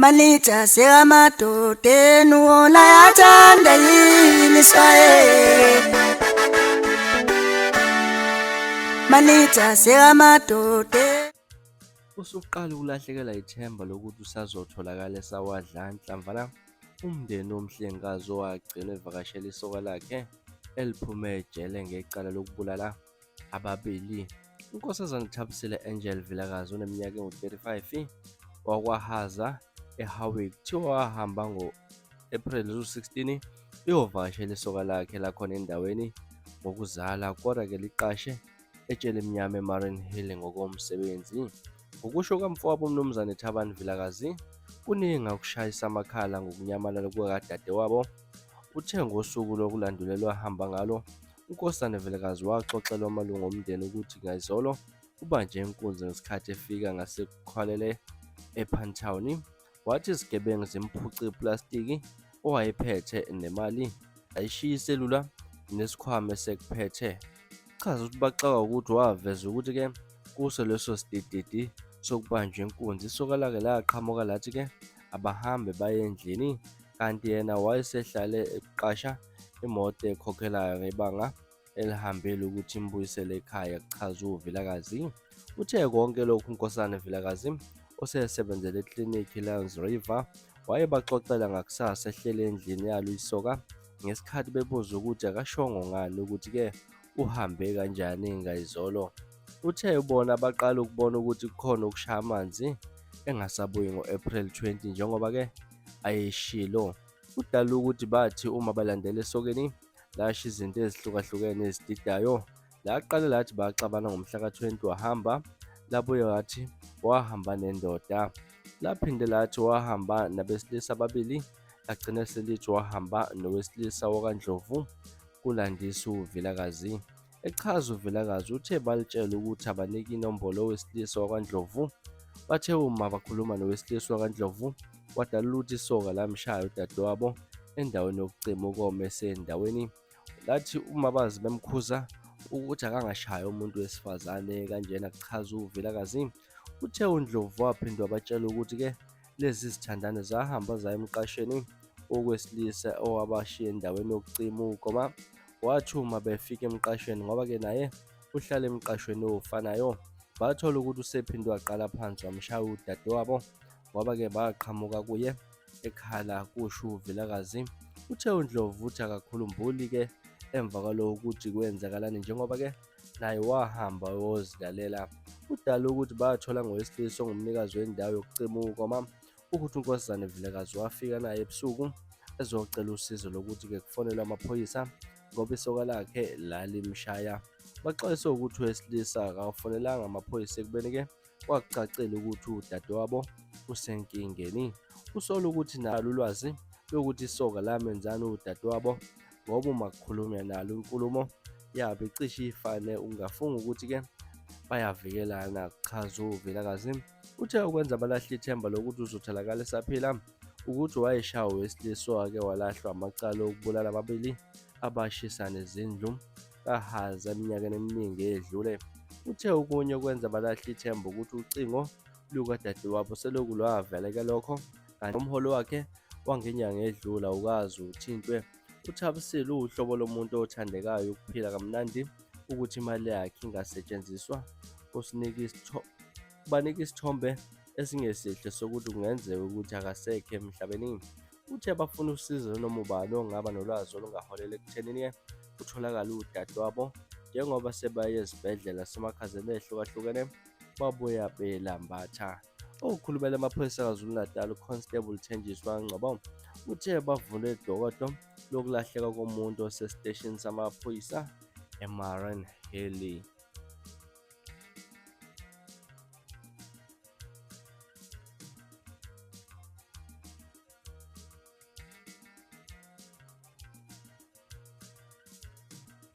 Malita sekamadodeni wona yathanda yini saye. Malita sekamadodeni. Usuqala ukulahlekelwa ithemba lokuthi usazotholakala esawadlanhla mfana. Umndeni womhlengikazi owagcina evakashela isoka lakhe eliphume ejele ngecala lokubulala ababili. Unkosazana Thabisile Angel Vilakazi oneminyaka engu-35 wakwaHaza eHowick kuthiwa wahamba ngo-April 16 iyovakashela isoka lakhe lakhona endaweni ngokuzala, kodwa-ke liqashe etshele emnyama eMarine Hill ngokomsebenzi. Ngokusho kamfowabo uMnumzane Thabani Vilakazi, kuningi akushayisa amakhala ngokunyamalala kukadadewabo. Uthe ngosuku lokulandulela ahamba ngalo, uNkosazana Vilakazi waxoxelwa amalungu omndeni ukuthi ngayizolo ubanjwe inkunzi ngesikhathi efika ngaseKhwalele ePantown. Wathi izigebengu zimphuce iplastiki owayephethe nemali, ayishiya iselula nesikhwama esekuphethe. Chaza ukuthi baxaka ukuthi waveza ukuthi-ke kuso leso sidididi sokubanjwa inkunzi isoka lake laqhamuka lathi-ke abahambe baye endlini, kanti yena wayesehlale eqasha imoto ekhokhelayo ngebanga elihambile ukuthi imbuyisele ekhaya. Kuchaza uVilakazi uthe konke lokhu uNkosazana Vilakazi osesebenzele eklinikhi Lions River wayebaxoxela ngakusasa ehlele endlini yalo isoka ngesikhathi bebuza ukuthi akashongo ngani ukuthi-ke uhambe kanjani ngayizolo. Uthe ubona baqala ukubona ukuthi kukhona ukushaya amanzi engasabuyi ngo-April 20 njengoba-ke ayeshilo. Kudala ukuthi bathi uma balandela esokeni lasho izinto ezihlukahlukene ezididayo. Laqale lathi baxabana ngomhla ka-20 wahamba, labuye wathi wahamba nendoda, laphinde lathi wahamba nabesilisa ababili, lagcina selithi wahamba nowesilisa wakwaNdlovu, kulandisa uVilakazi. Echaza uVilakazi uthe balitshela ukuthi abanike inombolo owesilisa wakwaNdlovu. Bathe uma bakhuluma nowesilisa wakwaNdlovu wadala ukuthi isoka lamshaya udadewabo endaweni yokucima ukoma esendaweni. Lathi uma bazi bemkhuza ukuthi akangashaya umuntu wesifazane kanjena. Kuchaza uVilakazi uthe uNdlovu waphinde wabatshela ukuthi-ke lezi zithandane zahamba zaya emqashweni okwesilisa owabashiya endaweni yokucima ukoma. Wathi uma befika emqashweni, ngoba-ke naye uhlala emqashweni ofanayo, bathola ukuthi usephinde waqala phansi wamshaya udadewabo, ngoba-ke baqhamuka kuye ekhala. Kusho uVilakazi uthe uNdlovu uthi akakhulumbuli-ke emva kwalokho ukuthi kwenzakalani njengoba-ke naye wahamba wozilalela. Kudala ukuthi bathola ngowesilisa ongumnikazi wendawo yokucima ukoma ukuthi uNkosazana Vilakazi wafika naye ebusuku ezocela usizo lokuthi-ke kufonelwe amaphoyisa ngoba isoka lakhe lalimshaya. Baxwayiswe ukuthi owesilisa akawafonelanga amaphoyisa ekubeni-ke kwakucacile ukuthi udadewabo usenkingeni. Usola ukuthi nalo ulwazi lokuthi isoka lamenzani udadewabo, ngoba uma kukhulunywa nalo inkulumo yabo icishe ifane, ungafunga ukuthi-ke bayavikelana. Kuchaza uVilakazi uthe ukwenza abalahle ithemba lokuthi uzotholakala esaphila ukuthi wayeshaya owesilisa owake walahlwa amacala okubulala ababili abashisana izindlu kaHaza eminyakeni eminingi edlule. Uthe okunye ukwenza abalahle ithemba ukuthi ucingo lukadadewabo selokhu lwavela-ke lokho, kanti umholo wakhe wangenyanga edlula ukazi uthintwe. uThabisile uhlobo lomuntu othandekayo ukuphila kamnandi ukuthi imali yakhe ingasetshenziswa banika isithombe esingesihle sokuthi kungenzeka ukuthi akasekho emhlabeni. Uthe bafuna usizo noma ubani ongaba nolwazi olungaholela ekuthenini kutholakala udadewabo, njengoba sebaye ezibhedlela semakhazeni ehlukahlukene babuya belambatha. Okhulumela amaphoyisa KwaZulu-Natal uConstable Thenjiswa Ngcobo uthe bavule idokodo lokulahleka komuntu osesiteshini samaphoyisa eMarine Hill.